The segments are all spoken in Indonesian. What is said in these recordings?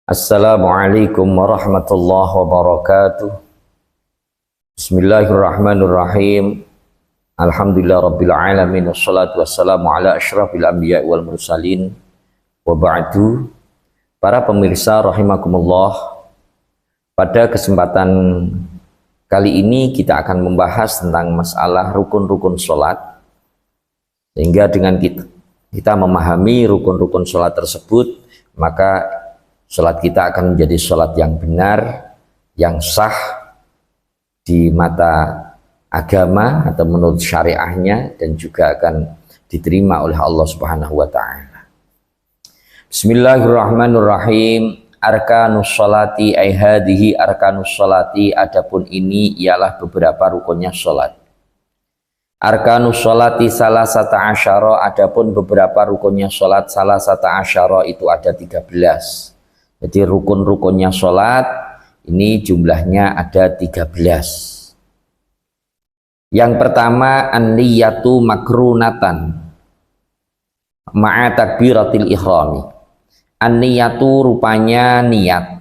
Assalamualaikum warahmatullahi wabarakatuh. Bismillahirrahmanirrahim. Alhamdulillah rabbil alamin, wassalatu wassalamu ala asyrafil anbiya wal mursalin. Wa ba'du. Para pemirsa rahimakumullah, pada kesempatan kali ini kita akan membahas tentang masalah rukun-rukun sholat, sehingga dengan kita memahami rukun-rukun sholat tersebut, maka sholat kita akan menjadi sholat yang benar, yang sah di mata agama atau menurut syariahnya, dan juga akan diterima oleh Allah Subhanahu wa Ta'ala. Bismillahirrahmanirrahim. Arkanus sholati ay hadhihi arkanus sholati, adapun ini ialah beberapa rukunnya sholat. Arkanus sholati salasata asyara, adapun beberapa rukunnya sholat salasata asyara itu ada 13. Jadi rukun-rukunnya sholat ini jumlahnya ada 13. Yang pertama, an-niyatu makrunatan ma'a takbiratil ihrami. An-niyatu rupanya niat,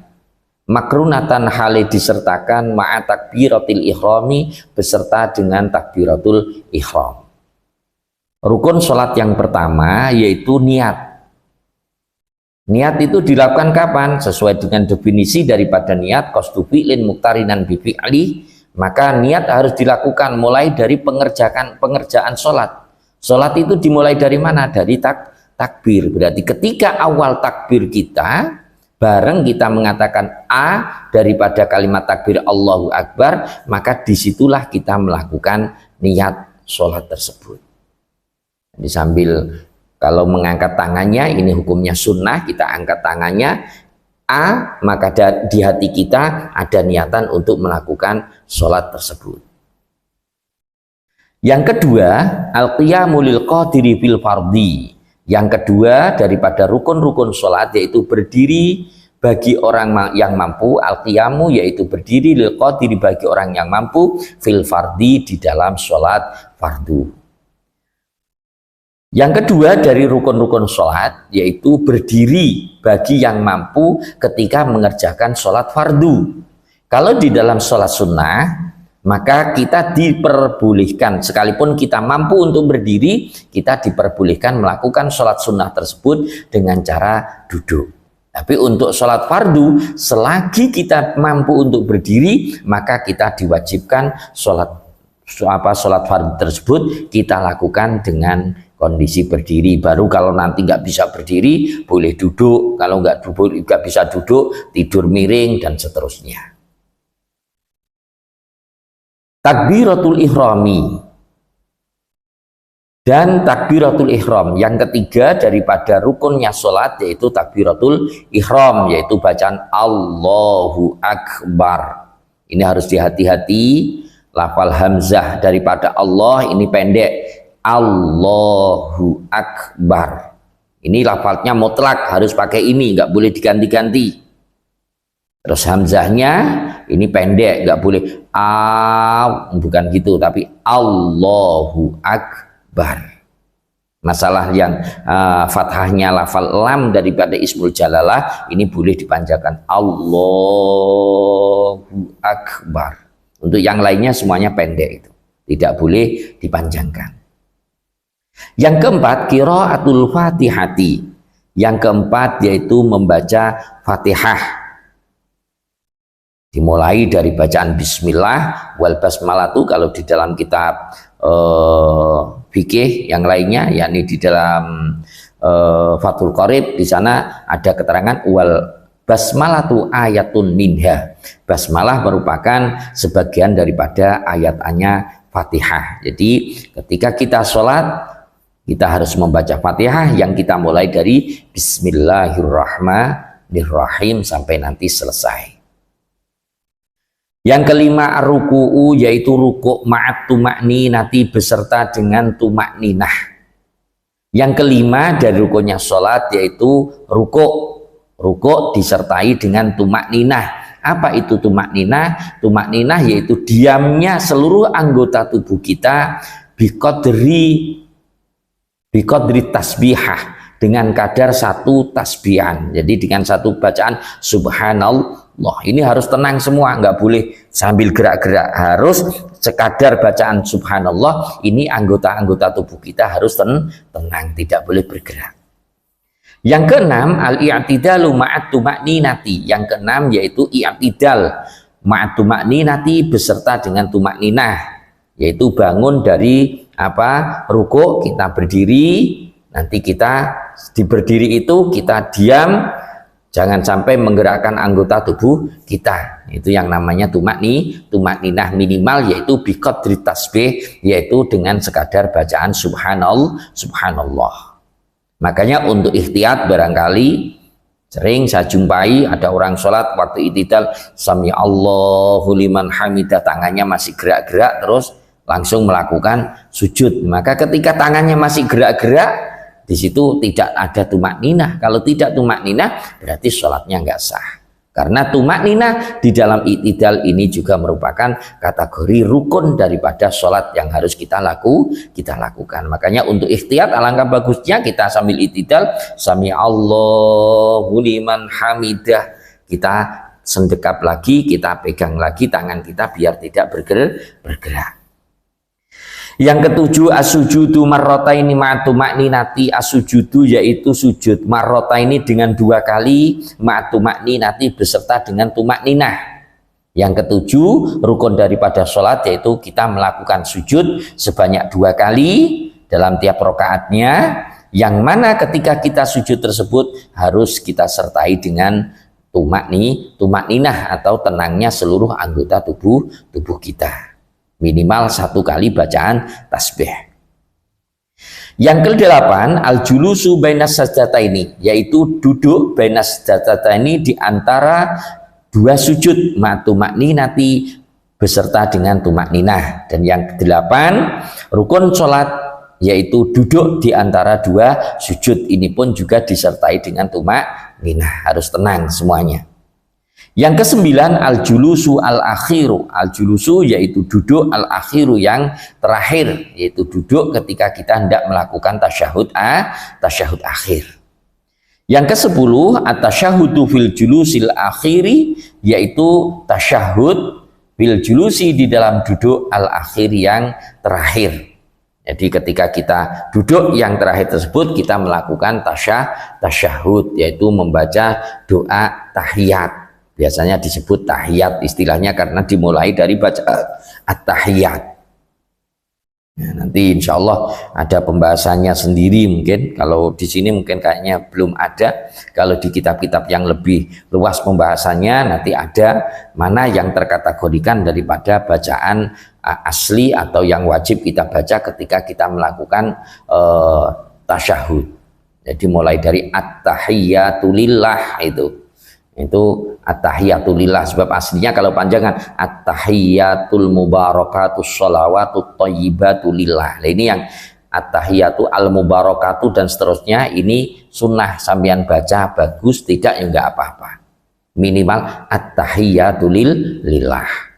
makrunatan hale disertakan ma'a takbiratil ihrami, beserta dengan takbiratul ihram. Rukun sholat yang pertama yaitu niat. Niat itu dilakukan kapan? Sesuai dengan definisi daripada niat, qasdu fi'lin muqtarinan bi fi'li, maka niat harus dilakukan mulai dari pengerjaan sholat. Sholat itu dimulai dari mana? Dari takbir. Berarti ketika awal takbir kita, bareng kita mengatakan A daripada kalimat takbir Allahu Akbar, maka disitulah kita melakukan niat sholat tersebut. Jadi sambil kalau mengangkat tangannya, ini hukumnya sunnah, kita angkat tangannya A, maka di hati kita ada niatan untuk melakukan sholat tersebut. Yang kedua, al-qiyamu lil qadiri fil fardhi. Yang kedua daripada rukun-rukun sholat yaitu berdiri bagi orang yang mampu, al-qiyamu yaitu berdiri lil qadiri bagi orang yang mampu, fil fardhi di dalam sholat fardu. Yang kedua dari rukun-rukun sholat yaitu berdiri bagi yang mampu ketika mengerjakan sholat fardu. Kalau di dalam sholat sunnah, maka kita diperbolehkan, sekalipun kita mampu untuk berdiri, kita diperbolehkan melakukan sholat sunnah tersebut dengan cara duduk. Tapi untuk sholat fardu, selagi kita mampu untuk berdiri, maka kita diwajibkan sholat fardu tersebut kita lakukan dengan kondisi berdiri. Baru kalau nanti nggak bisa berdiri boleh duduk, kalau nggak bisa duduk tidur miring dan seterusnya. Takbiratul ihrami dan takbiratul ihram yang ketiga daripada rukunnya sholat yaitu takbiratul ihram, yaitu bacaan Allahu Akbar. Ini harus dihati-hati, lafal hamzah daripada Allah ini pendek, Allahu Akbar. Ini lafalnya mutlak, harus pakai ini, nggak boleh diganti-ganti. Terus hamzahnya ini pendek, nggak boleh bukan gitu, tapi Allahu Akbar. Masalah yang fathahnya lafal lam daripada ismul jalalah ini boleh dipanjangkan Allahu Akbar. Untuk yang lainnya semuanya pendek, itu tidak boleh dipanjangkan. Yang keempat, qiraatul fatihati. Yang keempat yaitu membaca Fatihah. Dimulai dari bacaan bismillah wal basmalatu kalau di dalam kitab fikih yang lainnya, yakni di dalam Fathul Qorib, di sana ada keterangan wal basmalatu ayatun minha. Basmalah merupakan sebagian daripada ayat-ayatnya Fatihah. Jadi ketika kita sholat, kita harus membaca Fatihah yang kita mulai dari Bismillahirrahmanirrahim sampai nanti selesai. Yang kelima, ruku'u yaitu rukuk ma'at tuma'ninati beserta dengan tuma'ninah. Yang kelima dari rukunnya sholat yaitu rukuk. Rukuk disertai dengan tuma'ninah. Apa itu tuma'ninah? Tuma'ninah yaitu diamnya seluruh anggota tubuh kita biqadri tasbihah, dengan kadar satu tasbihan. Jadi dengan satu bacaan subhanallah. Ini harus tenang semua, nggak boleh sambil gerak-gerak, harus sekadar bacaan subhanallah. Ini anggota-anggota tubuh kita harus tenang, tidak boleh bergerak. Yang keenam, al-i'tidalu ma'at tuma'ninati. Yang keenam yaitu i'tidal ma'at tuma'ninati beserta dengan tumakninah, yaitu bangun dari ruku, kita berdiri, nanti kita di berdiri itu kita diam, jangan sampai menggerakkan anggota tubuh kita. Itu yang namanya tumakninah minimal, yaitu biqadri tasbih, yaitu dengan sekadar bacaan subhanallah. Makanya untuk ikhtiyat, barangkali sering saya jumpai ada orang sholat waktu i'tidal sami Allahu liman hamidah, tangannya masih gerak-gerak terus langsung melakukan sujud. Maka ketika tangannya masih gerak-gerak, di situ tidak ada tumakninah. Kalau tidak tumakninah berarti sholatnya nggak sah. Karena tumakninah di dalam i'tidal ini juga merupakan kategori rukun daripada sholat yang harus kita lakukan. Makanya untuk ikhtiyat alangkah bagusnya kita sambil i'tidal sami Allahu liman hamidah, kita sendekap lagi, kita pegang lagi tangan kita biar tidak bergerak. Yang ketujuh, as-sujudu marrotaini ma'atumakninati. As-sujudu yaitu sujud marrotaini dengan 2 kali, ma'atumakninati beserta dengan tumakninah. Yang ketujuh, rukun daripada sholat yaitu kita melakukan sujud sebanyak 2 kali dalam tiap rakaatnya, yang mana ketika kita sujud tersebut harus kita sertai dengan tumakninah atau tenangnya seluruh anggota tubuh kita. Minimal 1 kali bacaan tasbih. Yang ke-8, al-julusu bainas sajdataini, yaitu duduk bainas sajdataini di antara 2 sujud ma'atumakninati beserta dengan tumakninah. Dan yang ke-8, rukun sholat yaitu duduk di antara 2 sujud, ini pun juga disertai dengan tumakninah, harus tenang semuanya. Yang ke-9, al-julusu al-akhiru. Al-julusu yaitu duduk al-akhiru yang terakhir, yaitu duduk ketika kita hendak melakukan tasyahud akhir. Yang ke-10, at-tasyahudu fil julusil akhiri, yaitu tasyahud fil julusi di dalam duduk al-akhir yang terakhir. Jadi ketika kita duduk yang terakhir tersebut kita melakukan tasyahud, yaitu membaca doa tahiyat. Biasanya disebut tahiyat istilahnya karena dimulai dari baca at-tahiyat. Nah, nanti insya Allah ada pembahasannya sendiri, mungkin kalau di sini mungkin kayaknya belum ada. Kalau di kitab-kitab yang lebih luas pembahasannya nanti ada mana yang terkategorikan daripada bacaan asli atau yang wajib kita baca ketika kita melakukan tasyahud. Jadi mulai dari at-tahiyatulillah itu at-tahiyatulillah, sebab aslinya kalau panjangan at-tahiyatul mubarakatus sholawatut thayyibatulillah. Nah, ini yang at-tahiyatu al-mubarakatu dan seterusnya, ini sunnah sampean baca bagus, tidak ya enggak apa-apa. Minimal at-tahiyatulillah.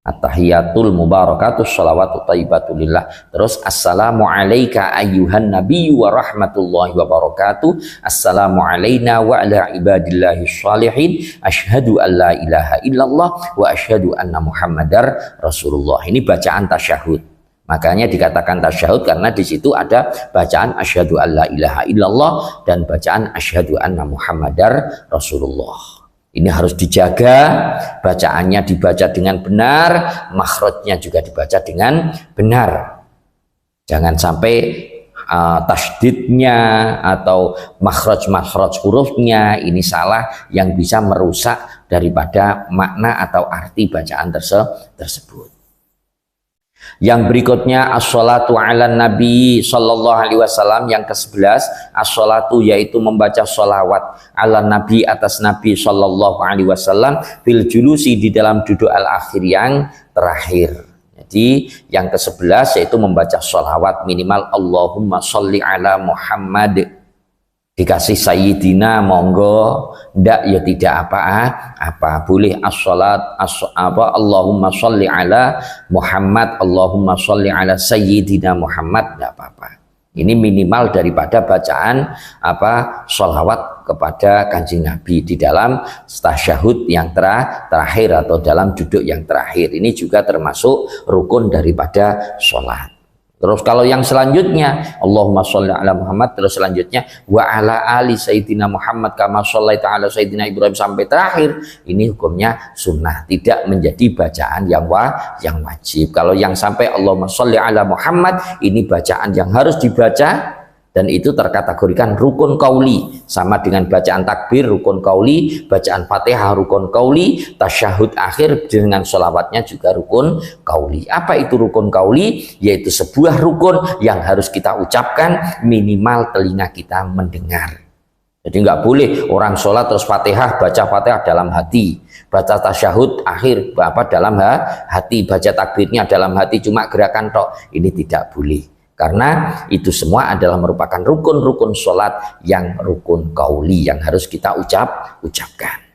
At-tahiyatul mubarakatus sholawatut thayyibatulillah. Terus assalamu alayka ayyuhan nabiyyu wa rahmatullahi wa barakatuh. Assalamu alayna wa ala ibadillahi shalihin. Asyhadu an la ilaha illallah wa asyhadu anna muhammadar rasulullah. Ini bacaan tasyahud. Makanya dikatakan tasyahud karena di situ ada bacaan asyhadu an la ilaha illallah dan bacaan asyhadu anna muhammadar rasulullah. Ini harus dijaga, bacaannya dibaca dengan benar, makhrajnya juga dibaca dengan benar. Jangan sampai tasydidnya atau makhraj hurufnya ini salah, yang bisa merusak daripada makna atau arti bacaan tersebut. Yang berikutnya as-sholatu ala nabi sallallahu alaihi wasallam. Yang ke-11 as-sholatu yaitu membaca sholawat ala nabi atas nabi sallallahu alaihi wasallam fil julusi di dalam duduk al-akhir yang terakhir. Jadi yang ke-11 yaitu membaca sholawat minimal Allahumma sholli ala Muhammad. Dikasih sayyidina monggo, ndak ya tidak apa-apa, boleh as-sholat Allahumma sholli ala Muhammad, Allahumma sholli ala sayyidina Muhammad, ndak apa-apa. Ini minimal daripada bacaan sholawat kepada Kanjeng Nabi di dalam tasyahud yang terakhir atau dalam duduk yang terakhir. Ini juga termasuk rukun daripada sholat. Terus kalau yang selanjutnya, Allahumma sholli ala Muhammad, terus selanjutnya wa ala ali sayyidina Muhammad kama shollaita ala sayyidina Ibrahim sampai terakhir, ini hukumnya sunnah, tidak menjadi bacaan yang wajib. Kalau yang sampai Allahumma sholli ala Muhammad, ini bacaan yang harus dibaca dan itu terkategorikan rukun qauli, sama dengan bacaan takbir rukun qauli, bacaan Fatihah rukun qauli, tasyahud akhir dengan sholawatnya juga rukun qauli. Apa itu rukun qauli? Yaitu sebuah rukun yang harus kita ucapkan minimal telinga kita mendengar. Jadi nggak boleh orang sholat terus Fatihah, baca Fatihah dalam hati, baca tasyahud akhir dalam hati, baca takbirnya dalam hati, cuma gerakan tok. Ini tidak boleh. Karena itu semua adalah merupakan rukun-rukun sholat yang rukun qauli yang harus kita ucapkan.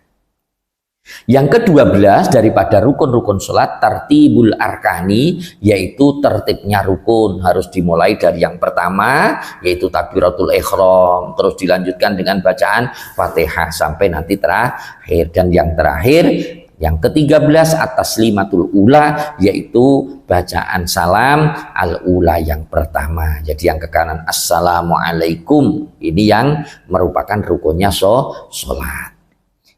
Yang ke-12 daripada rukun-rukun sholat, tartibul arkani, yaitu tertibnya rukun. Harus dimulai dari yang pertama, yaitu takbiratul ihram, terus dilanjutkan dengan bacaan Fatihah sampai nanti terakhir. Dan yang terakhir, yang ke-13 at-taslimatul ula, yaitu bacaan salam al-ula yang pertama. Jadi yang ke kanan assalamualaikum, ini yang merupakan rukunnya sholat.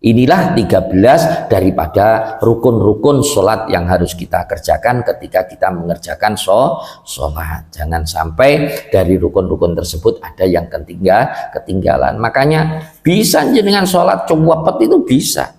Inilah 13 daripada rukun-rukun sholat yang harus kita kerjakan ketika kita mengerjakan sholat. Jangan sampai dari rukun-rukun tersebut ada yang ketinggalan. Makanya bisa dengan sholat cepet itu bisa.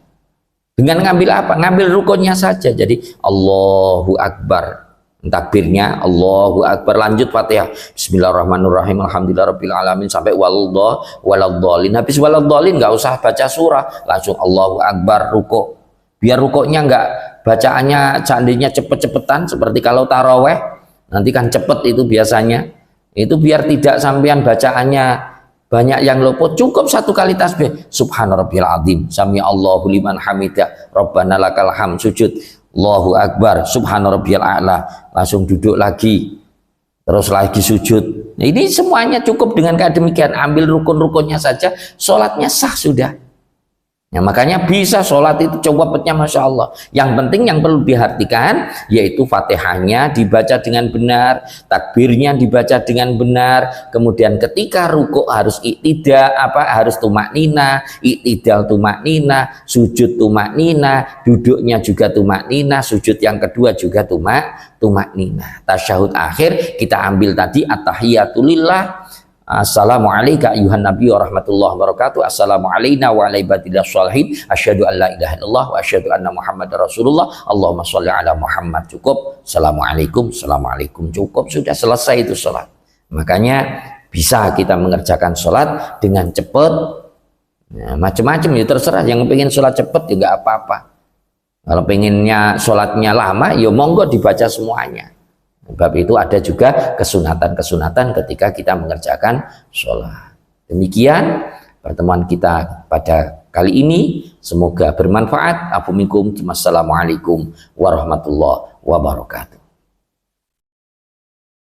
Dengan ngambil apa? Ngambil rukunnya saja. Jadi Allahu Akbar, takbirnya Allahu Akbar, lanjut Fatihah Bismillahirrahmanirrahim Alhamdulillahirabbil alamin sampai waladhdallin. Habis waladhdallin nggak usah baca surah, langsung Allahu Akbar ruku. Biar rukuknya nggak bacaannya seandainya cepet-cepetan seperti kalau taraweh nanti kan cepet itu biasanya. Itu biar tidak sampean bacaannya banyak yang luput, cukup satu kali tasbih Subhana rabbiyal azim, sami Allahu liman hamidah, Rabbana lakal hamd, sujud Allahu Akbar, Subhana rabbiyal a'la, langsung duduk lagi, terus lagi sujud. Nah, ini semuanya cukup dengan demikian, ambil rukun-rukunnya saja, sholatnya sah sudah. Nah, makanya bisa sholat itu cepetnya Masya Allah. Yang penting yang perlu diperhatikan yaitu Fatihahnya dibaca dengan benar, takbirnya dibaca dengan benar, kemudian ketika rukuk harus harus tumak nina, iktidal tumak nina, sujud tumak nina, duduknya juga tumak nina, sujud yang kedua juga tumak nina. Tasyahud akhir kita ambil tadi at-tahiyatulillah, Assalamualaikum ayuhan nabi wa rahmatullahi wa barakatuh. Assalamu alayna wa ala ibadillah sholihin. Asyhadu an la ilaha illallah wa asyhadu anna Muhammadar Rasulullah. Allahumma sholli ala Muhammad. Cukup. Assalamualaikum, assalamualaikum. Cukup, sudah selesai itu sholat. Makanya bisa kita mengerjakan sholat dengan cepat. Nah, macam-macam ya terserah. Yang pengen sholat cepat juga apa-apa. Kalau pengennya sholatnya lama, ya monggo dibaca semuanya. Sebab itu ada juga kesunatan-kesunatan ketika kita mengerjakan sholat. Demikian pertemuan kita pada kali ini. Semoga bermanfaat. Afu minkum. Wassalamualaikum warahmatullahi wabarakatuh.